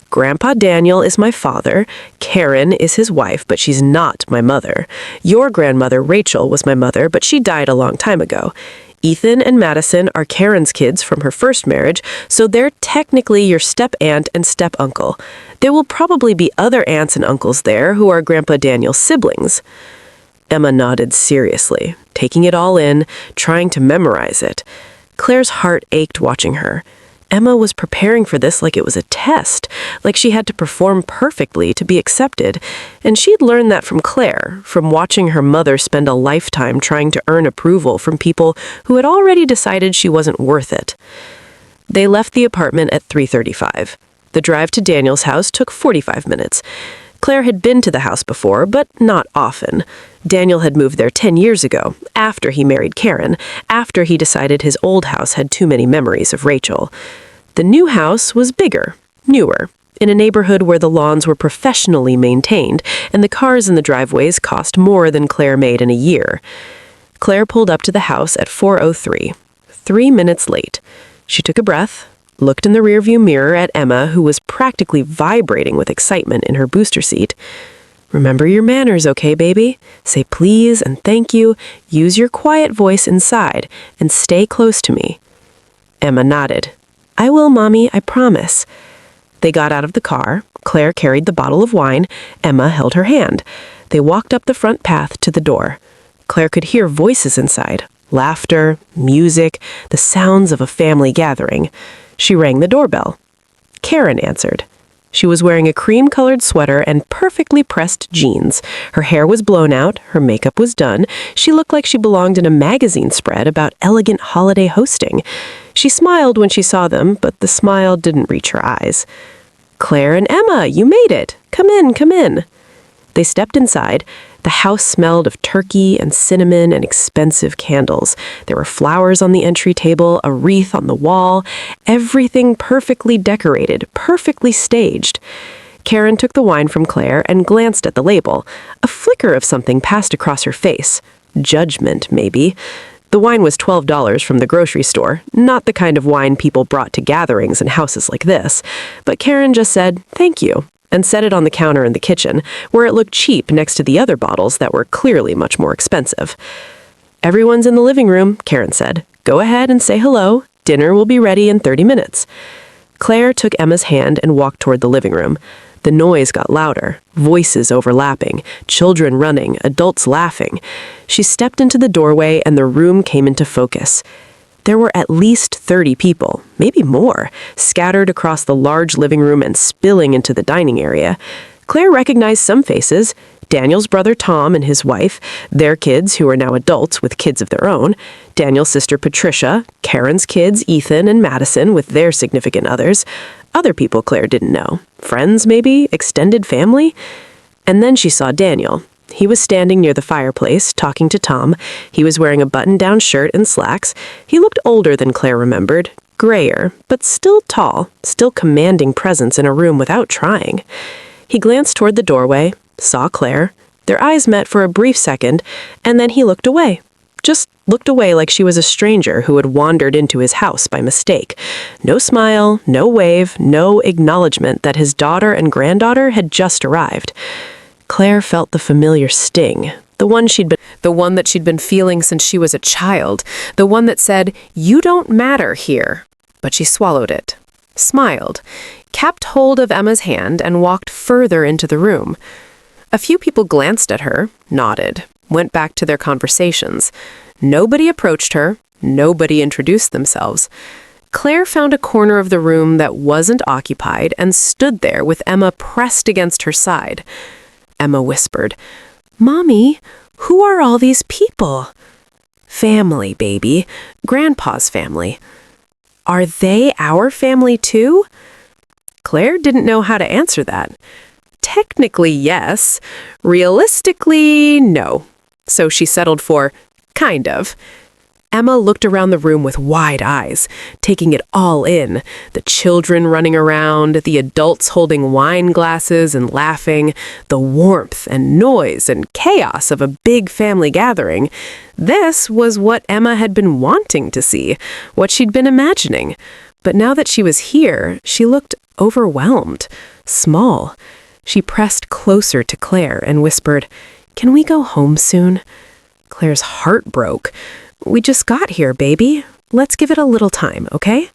Grandpa Daniel is my father. Karen is his wife, but she's not my mother. Your grandmother, Rachel, was my mother, but she died a long time ago. Ethan and Madison are Karen's kids from her first marriage, so they're technically your step-aunt and step-uncle. There will probably be other aunts and uncles there who are Grandpa Daniel's siblings. Emma nodded seriously, taking it all in, trying to memorize it. Claire's heart ached watching her. Emma was preparing for this like it was a test, like she had to perform perfectly to be accepted, and she'd learned that from Claire, from watching her mother spend a lifetime trying to earn approval from people who had already decided she wasn't worth it. They left the apartment at 3:35. The drive to Daniel's house took 45 minutes. Claire had been to the house before, but not often. Daniel had moved there 10 years ago, after he married Karen, after he decided his old house had too many memories of Rachel. The new house was bigger, newer, in a neighborhood where the lawns were professionally maintained, and the cars in the driveways cost more than Claire made in a year. Claire pulled up to the house at 4:03, 3 minutes late. She took a breath, looked in the rearview mirror at Emma, who was practically vibrating with excitement in her booster seat. "Remember your manners, okay, baby? Say please and thank you, use your quiet voice inside, and stay close to me." Emma nodded. "I will, Mommy, I promise." They got out of the car. Claire carried the bottle of wine. Emma held her hand. They walked up the front path to the door. Claire could hear voices inside. Laughter, music, the sounds of a family gathering. She rang the doorbell. Karen answered. She was wearing a cream-colored sweater and perfectly pressed jeans. Her hair was blown out, her makeup was done. She looked like she belonged in a magazine spread about elegant holiday hosting. She smiled when she saw them, but the smile didn't reach her eyes. "Claire and Emma, you made it. Come in, come in." They stepped inside. The house smelled of turkey and cinnamon and expensive candles. There were flowers on the entry table, a wreath on the wall, everything perfectly decorated, perfectly staged. Karen took the wine from Claire and glanced at the label. A flicker of something passed across her face. Judgment, maybe. The wine was $12 from the grocery store, not the kind of wine people brought to gatherings and houses like this. But Karen just said, "Thank you," and set it on the counter in the kitchen, where it looked cheap next to the other bottles that were clearly much more expensive. "Everyone's in the living room," Karen said. "Go ahead and say hello. Dinner will be ready in 30 minutes. Claire took Emma's hand and walked toward the living room. The noise got louder, voices overlapping, children running, adults laughing. She stepped into the doorway and the room came into focus. There were at least 30 people, maybe more, scattered across the large living room and spilling into the dining area. Claire recognized some faces: Daniel's brother Tom and his wife, their kids who are now adults with kids of their own, Daniel's sister Patricia, Karen's kids Ethan and Madison with their significant others, other people Claire didn't know, friends maybe, extended family. And then she saw Daniel. He was standing near the fireplace, talking to Tom. He was wearing a button-down shirt and slacks. He looked older than Claire remembered, grayer, but still tall, still commanding presence in a room without trying. He glanced toward the doorway, saw Claire. Their eyes met for a brief second, and then he looked away. Just looked away like she was a stranger who had wandered into his house by mistake. No smile, no wave, no acknowledgement that his daughter and granddaughter had just arrived. Claire felt the familiar sting, the one that she'd been feeling since she was a child, the one that said, "You don't matter here." But she swallowed it, smiled, kept hold of Emma's hand, and walked further into the room. A few people glanced at her, nodded, went back to their conversations. Nobody approached her, nobody introduced themselves. Claire found a corner of the room that wasn't occupied and stood there with Emma pressed against her side. Emma whispered, "Mommy, who are all these people?" "Family, baby. Grandpa's family." "Are they our family too?" Claire didn't know how to answer that. Technically, yes. Realistically, no. So she settled for, kind of. Emma looked around the room with wide eyes, taking it all in. The children running around, the adults holding wine glasses and laughing, the warmth and noise and chaos of a big family gathering. This was what Emma had been wanting to see, what she'd been imagining. But now that she was here, she looked overwhelmed, small. She pressed closer to Claire and whispered, "Can we go home soon?" Claire's heart broke. "We just got here, baby. Let's give it a little time, okay?"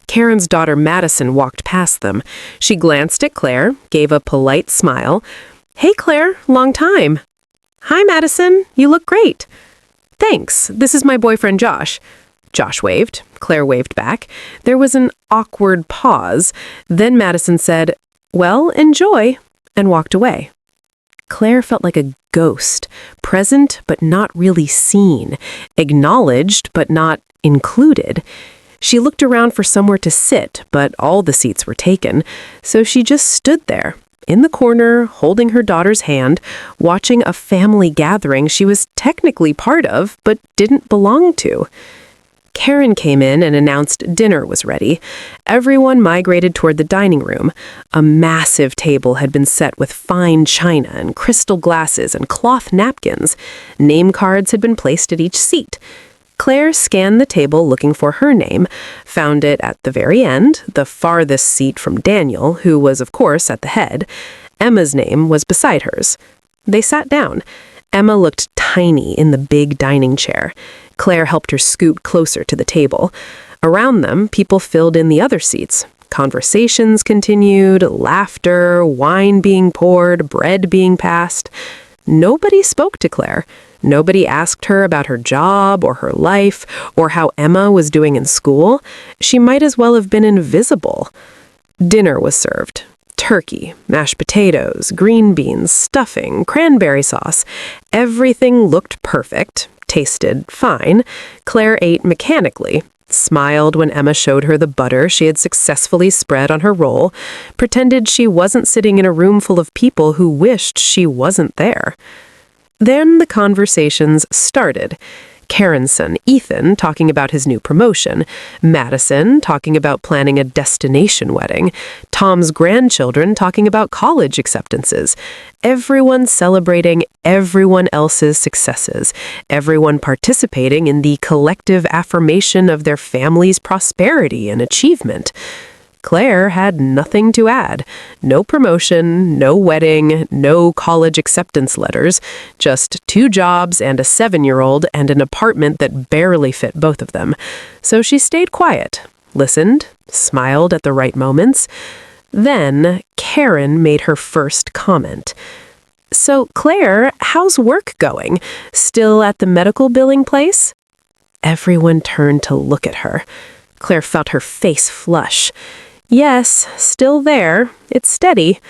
Karen's daughter Madison walked past them. She glanced at Claire, gave a polite smile. "Hey, Claire, long time." "Hi, Madison. You look great." "Thanks. This is my boyfriend, Josh." Josh waved. Claire waved back. There was an awkward pause. Then Madison said, "Well, enjoy," and walked away. Claire felt like a ghost, present but not really seen, acknowledged but not included. She looked around for somewhere to sit, but all the seats were taken, so she just stood there, in the corner, holding her daughter's hand, watching a family gathering she was technically part of but didn't belong to. Karen came in and announced dinner was ready. Everyone migrated toward the dining room. A massive table had been set with fine china and crystal glasses and cloth napkins. Name cards had been placed at each seat. Claire scanned the table looking for her name, found it at the very end, the farthest seat from Daniel, who was, of course, at the head. Emma's name was beside hers. They sat down. Emma looked tiny in the big dining chair. Claire helped her scoot closer to the table. Around them, people filled in the other seats. Conversations continued, laughter, wine being poured, bread being passed. Nobody spoke to Claire. Nobody asked her about her job or her life or how Emma was doing in school. She might as well have been invisible. Dinner was served. Turkey, mashed potatoes, green beans, stuffing, cranberry sauce. Everything looked perfect, tasted fine. Claire ate mechanically, smiled when Emma showed her the butter she had successfully spread on her roll, pretended she wasn't sitting in a room full of people who wished she wasn't there. Then the conversations started. Karen's son, Ethan, talking about his new promotion. Madison talking about planning a destination wedding. Tom's grandchildren talking about college acceptances. Everyone celebrating everyone else's successes. Everyone participating in the collective affirmation of their family's prosperity and achievement. Claire had nothing to add. No promotion, no wedding, no college acceptance letters, just 2 jobs and a 7-year-old and an apartment that barely fit both of them. So she stayed quiet, listened, smiled at the right moments. Then Karen made her first comment. "So, Claire, how's work going? Still at the medical billing place?" Everyone turned to look at her. Claire felt her face flush. "Yes, still there. It's steady."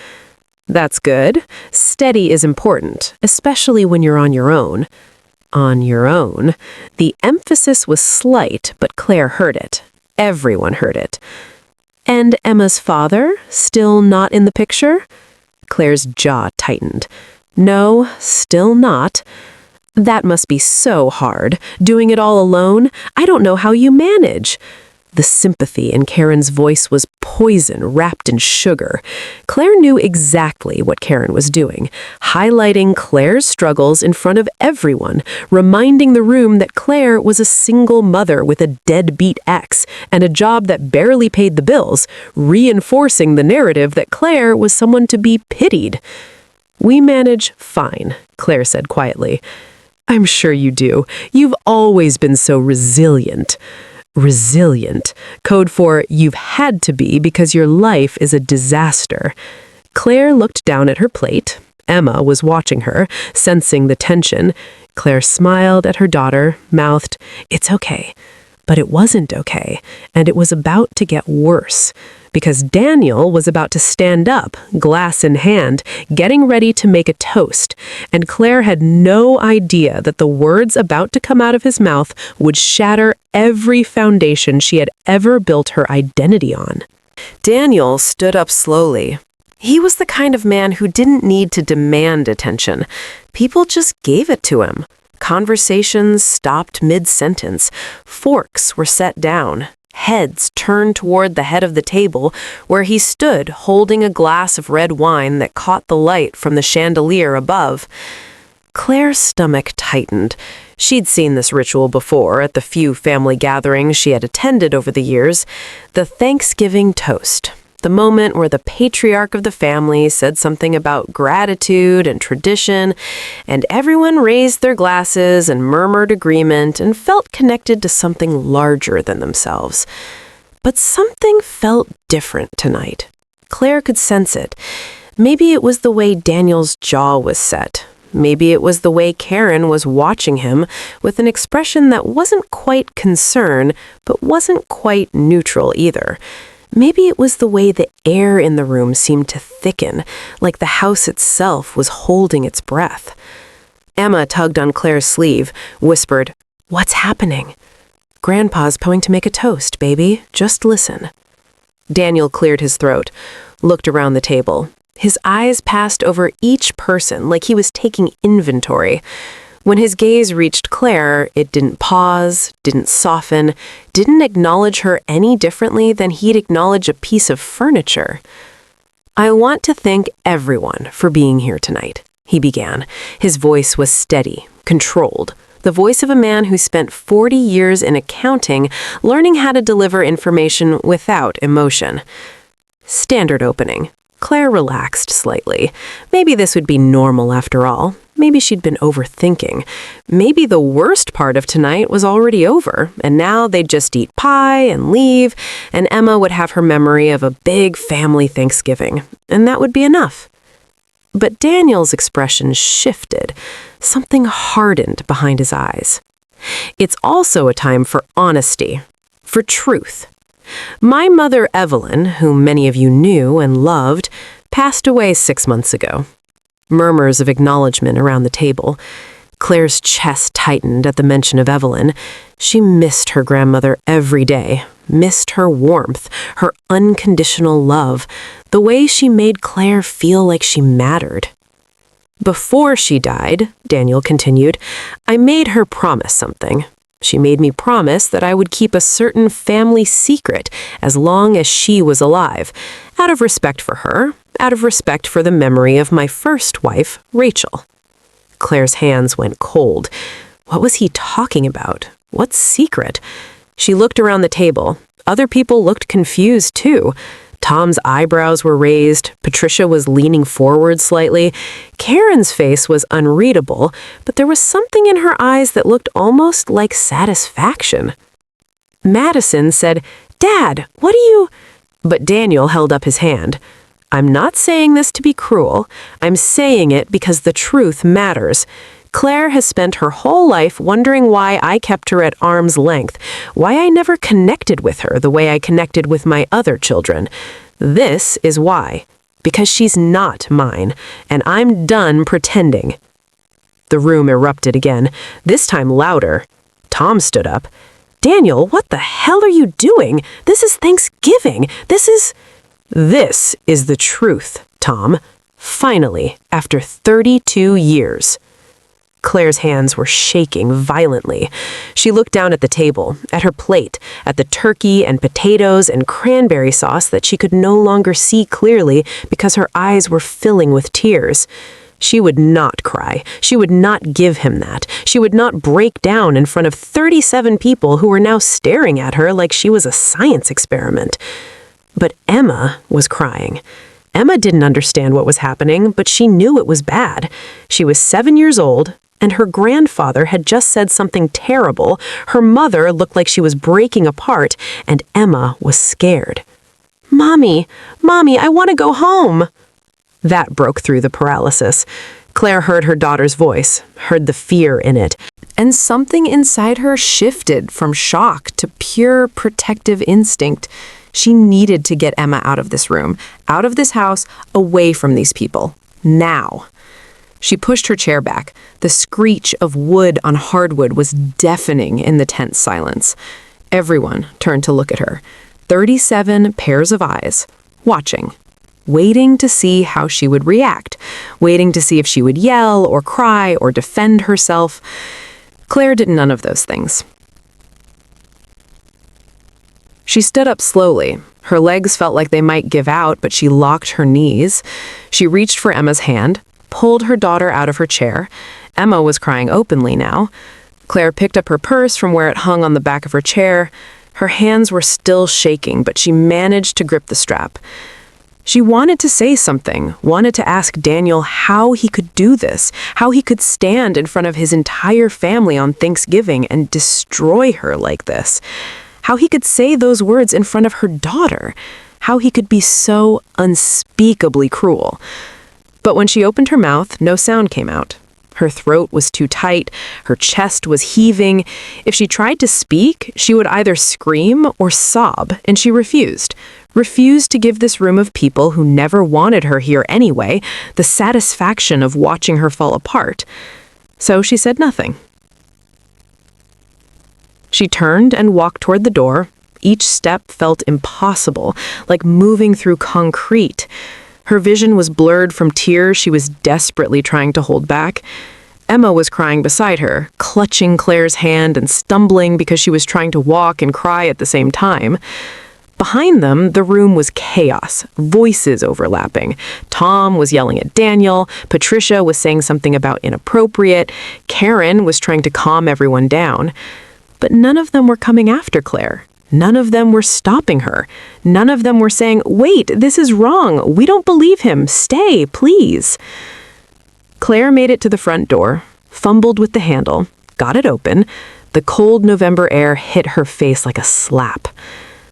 "That's good. Steady is important, especially when you're on your own." On your own. The emphasis was slight, but Claire heard it. Everyone heard it. "And Emma's father? Still not in the picture?" Claire's jaw tightened. "No, still not." "That must be so hard. Doing it all alone? I don't know how you manage." The sympathy in Karen's voice was poison wrapped in sugar. Claire knew exactly what Karen was doing, highlighting Claire's struggles in front of everyone, reminding the room that Claire was a single mother with a deadbeat ex and a job that barely paid the bills, reinforcing the narrative that Claire was someone to be pitied. "We manage fine," Claire said quietly. "I'm sure you do. You've always been so resilient." Resilient, code for you've had to be because your life is a disaster. Claire looked down at her plate. Emma was watching her, sensing the tension. Claire smiled at her daughter, mouthed, "It's okay." But it wasn't okay, and it was about to get worse. Because Daniel was about to stand up, glass in hand, getting ready to make a toast, and Claire had no idea that the words about to come out of his mouth would shatter every foundation she had ever built her identity on. Daniel stood up slowly. He was the kind of man who didn't need to demand attention. People just gave it to him. Conversations stopped mid-sentence. Forks were set down. Heads turned toward the head of the table, where he stood holding a glass of red wine that caught the light from the chandelier above. Claire's stomach tightened. She'd seen this ritual before at the few family gatherings she had attended over the years. The Thanksgiving toast. The moment where the patriarch of the family said something about gratitude and tradition, and everyone raised their glasses and murmured agreement and felt connected to something larger than themselves. But something felt different tonight. Claire could sense it. Maybe it was the way Daniel's jaw was set. Maybe it was the way Karen was watching him with an expression that wasn't quite concern, but wasn't quite neutral either. Maybe it was the way the air in the room seemed to thicken, like the house itself was holding its breath. Emma tugged on Claire's sleeve, whispered, "What's happening?" "Grandpa's going to make a toast, baby. Just listen." Daniel cleared his throat, looked around the table. His eyes passed over each person like he was taking inventory. When his gaze reached Claire, it didn't pause, didn't soften, didn't acknowledge her any differently than he'd acknowledge a piece of furniture. "I want to thank everyone for being here tonight," he began. His voice was steady, controlled. The voice of a man who spent 40 years in accounting, learning how to deliver information without emotion. Standard opening. Claire relaxed slightly. Maybe this would be normal after all. Maybe she'd been overthinking. Maybe the worst part of tonight was already over, and now they'd just eat pie and leave, and Emma would have her memory of a big family Thanksgiving, and that would be enough. But Daniel's expression shifted. Something hardened behind his eyes. It's also a time for honesty, for truth. My mother, Evelyn, whom many of you knew and loved, passed away 6 months ago. Murmurs of acknowledgement around the table. Claire's chest tightened at the mention of Evelyn. She missed her grandmother every day, missed her warmth, her unconditional love, the way she made Claire feel like she mattered. Before she died, Daniel continued, I made her promise something. She made me promise that I would keep a certain family secret as long as she was alive, out of respect for her, out of respect for the memory of my first wife, Rachel. Claire's hands went cold. What was he talking about? What secret? She looked around the table. Other people looked confused too. Tom's eyebrows were raised. Patricia was leaning forward slightly. Karen's face was unreadable, but there was something in her eyes that looked almost like satisfaction. Madison said, Dad, what do you... But Daniel held up his hand. I'm not saying this to be cruel. I'm saying it because the truth matters. Claire has spent her whole life wondering why I kept her at arm's length, why I never connected with her the way I connected with my other children. This is why. Because she's not mine, and I'm done pretending. The room erupted again, this time louder. Tom stood up. Daniel, what the hell are you doing? This is Thanksgiving. This is the truth, Tom. Finally, after 32 years. Claire's hands were shaking violently. She looked down at the table, at her plate, at the turkey and potatoes and cranberry sauce that she could no longer see clearly because her eyes were filling with tears. She would not cry. She would not give him that. She would not break down in front of 37 people who were now staring at her like she was a science experiment. But Emma was crying. Emma didn't understand what was happening, but she knew it was bad. She was 7 years old, and her grandfather had just said something terrible. Her mother looked like she was breaking apart, and Emma was scared. Mommy, I want to go home. That broke through the paralysis. Claire heard her daughter's voice, heard the fear in it, and something inside her shifted from shock to pure protective instinct. She needed to get Emma out of this room, out of this house, away from these people. Now. She pushed her chair back. The screech of wood on hardwood was deafening in the tense silence. Everyone turned to look at her. 37 pairs of eyes, watching, waiting to see how she would react, waiting to see if she would yell or cry or defend herself. Claire did none of those things. She stood up slowly. Her legs felt like they might give out, but she locked her knees. She reached for Emma's hand, pulled her daughter out of her chair. Emma was crying openly now. Claire picked up her purse from where it hung on the back of her chair. Her hands were still shaking, but she managed to grip the strap. She wanted to say something, wanted to ask Daniel how he could do this, how he could stand in front of his entire family on Thanksgiving and destroy her like this. How he could say those words in front of her daughter. How he could be so unspeakably cruel. But when she opened her mouth, no sound came out. Her throat was too tight, her chest was heaving. If she tried to speak, she would either scream or sob, and she refused. Refused to give this room of people who never wanted her here anyway the satisfaction of watching her fall apart. So she said nothing. She turned and walked toward the door. Each step felt impossible, like moving through concrete. Her vision was blurred from tears she was desperately trying to hold back. Emma was crying beside her, clutching Claire's hand and stumbling because she was trying to walk and cry at the same time. Behind them, the room was chaos, voices overlapping. Tom was yelling at Daniel, Patricia was saying something about inappropriate, Karen was trying to calm everyone down. But none of them were coming after Claire. None of them were stopping her. None of them were saying, wait, this is wrong. We don't believe him. Stay, please. Claire made it to the front door, fumbled with the handle, got it open. The cold November air hit her face like a slap.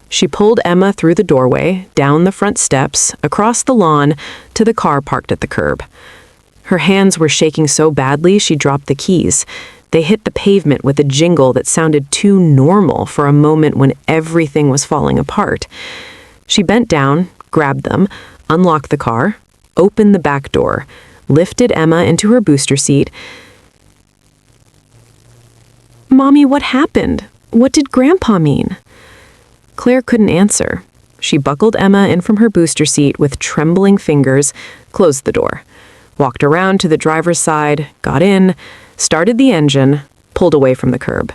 She pulled Emma through the doorway, down the front steps, across the lawn, to the car parked at the curb. Her hands were shaking so badly she dropped the keys. They hit the pavement with a jingle that sounded too normal for a moment when everything was falling apart. She bent down, grabbed them, unlocked the car, opened the back door, lifted Emma into her booster seat. "Mommy, what happened? What did Grandpa mean?" Claire couldn't answer. She buckled Emma in from her booster seat with trembling fingers, closed the door, walked around to the driver's side, got in, started the engine, pulled away from the curb.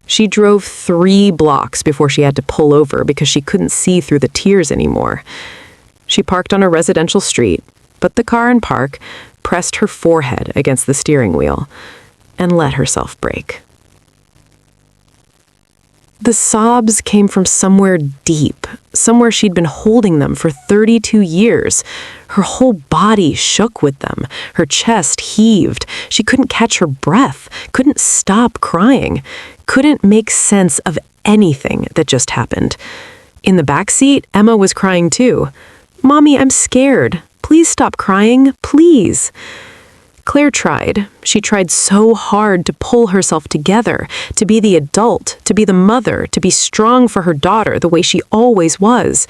She drove 3 blocks before she had to pull over because she couldn't see through the tears anymore. She parked on a residential street, put the car in park, pressed her forehead against the steering wheel, and let herself break. The sobs came from somewhere deep, somewhere she'd been holding them for 32 years. Her whole body shook with them. Her chest heaved. She couldn't catch her breath, couldn't stop crying, couldn't make sense of anything that just happened. In the back seat, Emma was crying too. "Mommy, I'm scared. Please stop crying, please." Claire tried. She tried so hard to pull herself together, to be the adult, to be the mother, to be strong for her daughter the way she always was.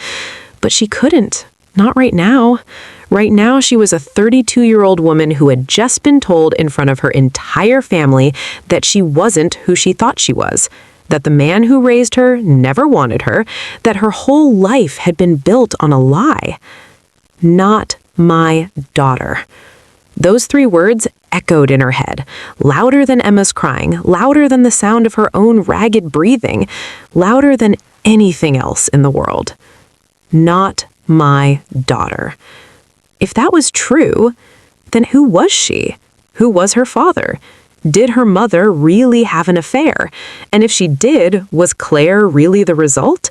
But she couldn't. Not right now. Right now, she was a 32-year-old woman who had just been told in front of her entire family that she wasn't who she thought she was, that the man who raised her never wanted her, that her whole life had been built on a lie. Not my daughter. Those 3 words echoed in her head, louder than Emma's crying, louder than the sound of her own ragged breathing, louder than anything else in the world. Not my daughter. If that was true, then who was she? Who was her father? Did her mother really have an affair? And if she did, was Claire really the result?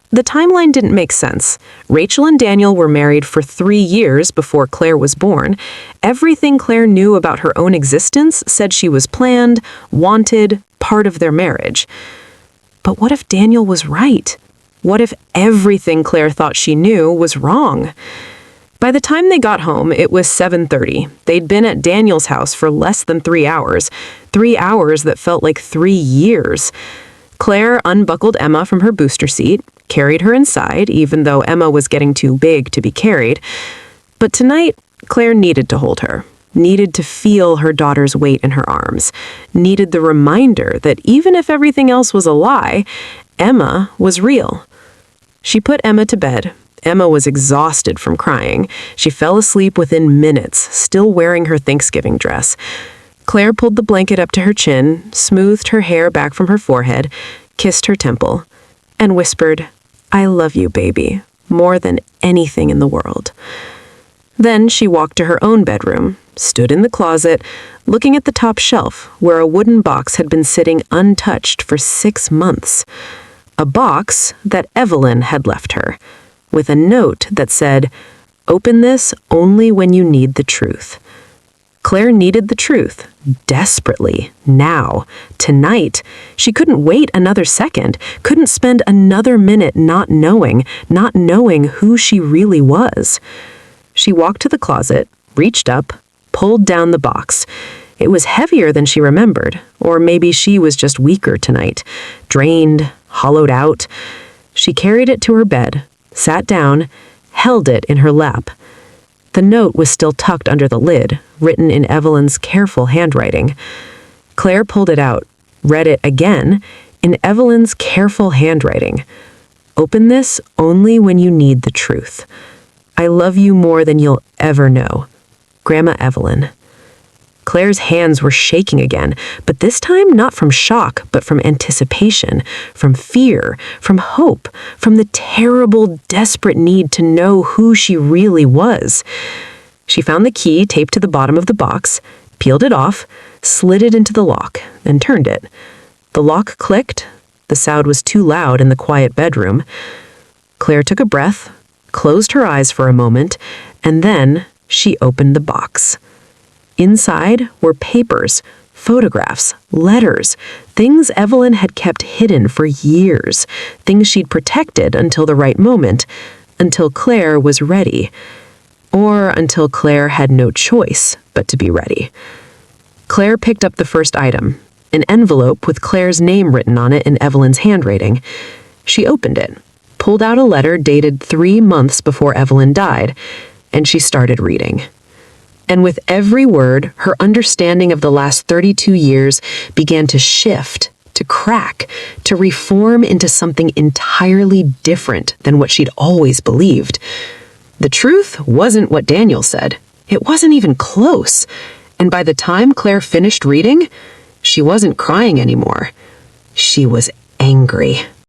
The timeline didn't make sense. Rachel and Daniel were married for 3 years before Claire was born. Everything Claire knew about her own existence said she was planned, wanted, part of their marriage. But what if Daniel was right? What if everything Claire thought she knew was wrong? By the time they got home, it was 7:30. They'd been at Daniel's house for less than 3 hours. 3 hours that felt like 3 years. Claire unbuckled Emma from her booster seat, carried her inside, even though Emma was getting too big to be carried. But tonight, Claire needed to hold her, needed to feel her daughter's weight in her arms, needed the reminder that even if everything else was a lie, Emma was real. She put Emma to bed. Emma was exhausted from crying. She fell asleep within minutes, still wearing her Thanksgiving dress. Claire pulled the blanket up to her chin, smoothed her hair back from her forehead, kissed her temple, and whispered, "I love you, baby, more than anything in the world." Then she walked to her own bedroom, stood in the closet, looking at the top shelf where a wooden box had been sitting untouched for 6 months. A box that Evelyn had left her, with a note that said, "Open this only when you need the truth." Claire needed the truth, desperately, now, tonight. She couldn't wait another second, couldn't spend another minute not knowing who she really was. She walked to the closet, reached up, pulled down the box. It was heavier than she remembered, or maybe she was just weaker tonight, drained, hollowed out. She carried it to her bed, sat down, held it in her lap. The note was still tucked under the lid, written in Evelyn's careful handwriting. Claire pulled it out, read it again, in Evelyn's careful handwriting. "Open this only when you need the truth. I love you more than you'll ever know. Grandma Evelyn." Claire's hands were shaking again, but this time not from shock, but from anticipation, from fear, from hope, from the terrible, desperate need to know who she really was. She found the key taped to the bottom of the box, peeled it off, slid it into the lock, and turned it. The lock clicked. The sound was too loud in the quiet bedroom. Claire took a breath, closed her eyes for a moment, and then she opened the box. Inside were papers, photographs, letters, things Evelyn had kept hidden for years, things she'd protected until the right moment, until Claire was ready. Or until Claire had no choice but to be ready. Claire picked up the first item, an envelope with Claire's name written on it in Evelyn's handwriting. She opened it, pulled out a letter dated 3 months before Evelyn died, and she started reading. And with every word, her understanding of the last 32 years began to shift, to crack, to reform into something entirely different than what she'd always believed. The truth wasn't what Daniel said. It wasn't even close. And by the time Claire finished reading, she wasn't crying anymore. She was angry.